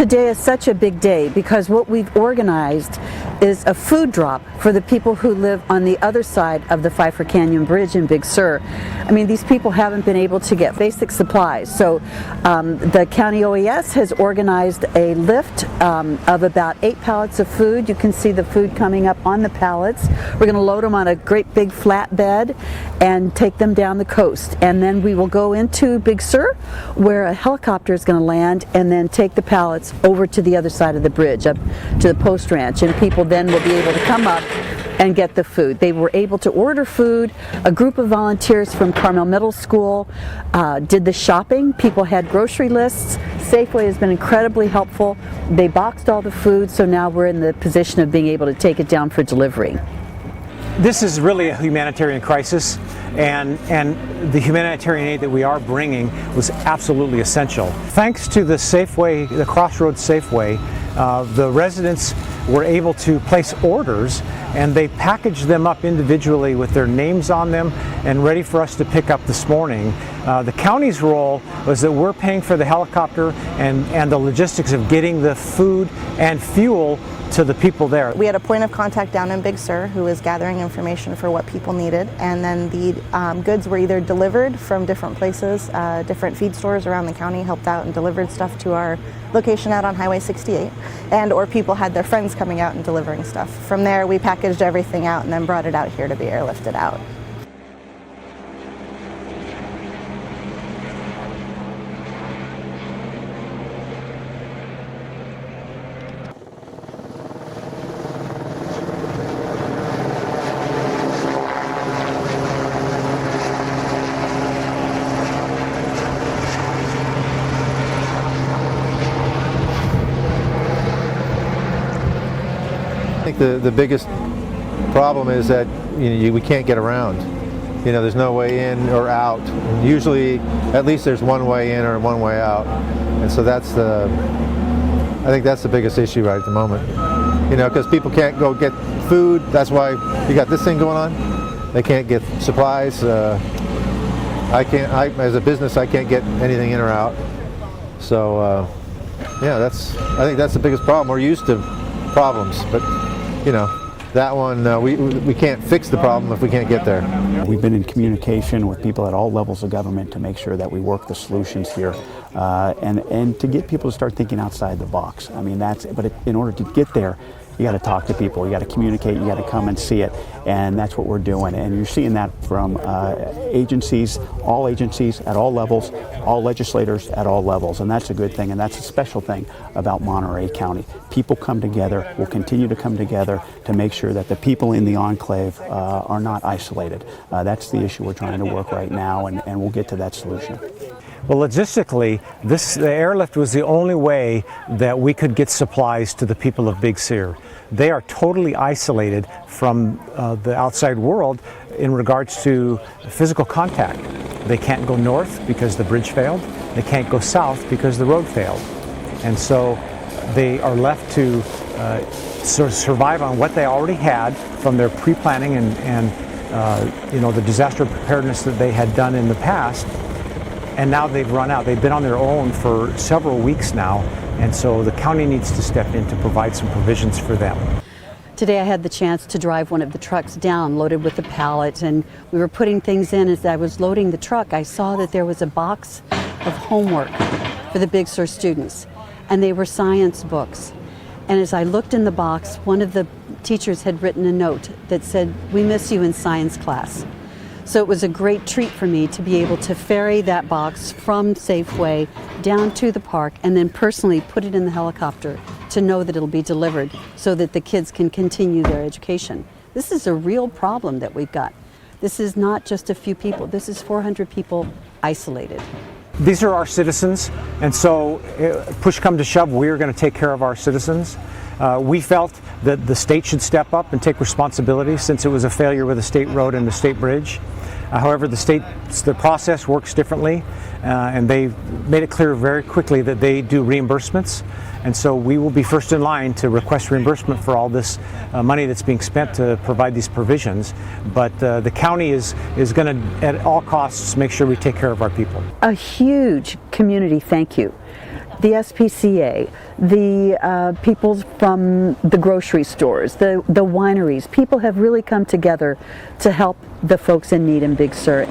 Today is such a big day because what we've organized is a food drop for the people who live on the other side of the Pfeiffer Canyon Bridge in Big Sur. I mean, these people haven't been able to get basic supplies. So the county OES has organized a lift of about 8 pallets of food. You can see the food coming up on the pallets. We're going to load them on a great big flatbed and take them down the coast. And then we will go into Big Sur where a helicopter is going to land and then take the pallets over to the other side of the bridge, up to the post ranch, and people then will be able to come up and get the food. They were able to order food. A group of volunteers from Carmel Middle School did the shopping. People had grocery lists. Safeway has been incredibly helpful. They boxed all the food, so now we're in the position of being able to take it down for delivery. This is really a humanitarian crisis, and the humanitarian aid that we are bringing was absolutely essential. Thanks to the Safeway, the Crossroads Safeway, the residents were able to place orders, and they packaged them up individually with their names on them and ready for us to pick up this morning. The county's role was that we're paying for the helicopter and the logistics of getting the food and fuel to the people there. We had a point of contact down in Big Sur who was gathering information for what people needed, and then the goods were either delivered from different places. Different feed stores around the county helped out and delivered stuff to our location out on Highway 68, and or people had their friends coming out and delivering stuff. From there we packaged everything out and then brought it out here to be airlifted out. I think the biggest problem is that we can't get around. There's no way in or out. And usually, at least there's one way in or one way out, and so I think that's the biggest issue right at the moment. Because people can't go get food. That's why you got this thing going on. They can't get supplies. As a business, I can't get anything in or out. So, yeah, I think that's the biggest problem. We're used to problems, but that one, we can't fix the problem if we can't get there. We've been in communication with people at all levels of government to make sure that we work the solutions here and to get people to start thinking outside the box. I mean, but in order to get there, you got to talk to people, you got to communicate, you got to come and see it, and that's what we're doing. And you're seeing that from agencies at all levels, all legislators at all levels, and that's a good thing, and that's a special thing about Monterey County. People come together, will continue to come together to make sure that the people in the enclave are not isolated. That's the issue we're trying to work right now, and we'll get to that solution. Well, logistically, the airlift was the only way that we could get supplies to the people of Big Sur. They are totally isolated from the outside world in regards to physical contact. They can't go north because the bridge failed. They can't go south because the road failed. And so they are left to sort of survive on what they already had from their pre-planning and the disaster preparedness that they had done in the past. And now they've run out. They've been on their own for several weeks now, and so the county needs to step in to provide some provisions for them. Today I had the chance to drive one of the trucks down loaded with the pallets, and we were putting things in. As I was loading the truck, I saw that there was a box of homework for the Big Sur students, and they were science books. And as I looked in the box, one of the teachers had written a note that said, "We miss you in science class." So it was a great treat for me to be able to ferry that box from Safeway down to the park and then personally put it in the helicopter to know that it'll be delivered so that the kids can continue their education. This is a real problem that we've got. This is not just a few people. This is 400 people isolated. These are our citizens, and so push come to shove, we're going to take care of our citizens. We felt that the state should step up and take responsibility since it was a failure with the state road and the state bridge. However, the process works differently, and they made it clear very quickly that they do reimbursements, and so we will be first in line to request reimbursement for all this money that's being spent to provide these provisions. But the county is going to, at all costs, make sure we take care of our people. A huge community thank you the SPCA, the people from the grocery stores, the wineries. People have really come together to help the folks in need in Big Sur.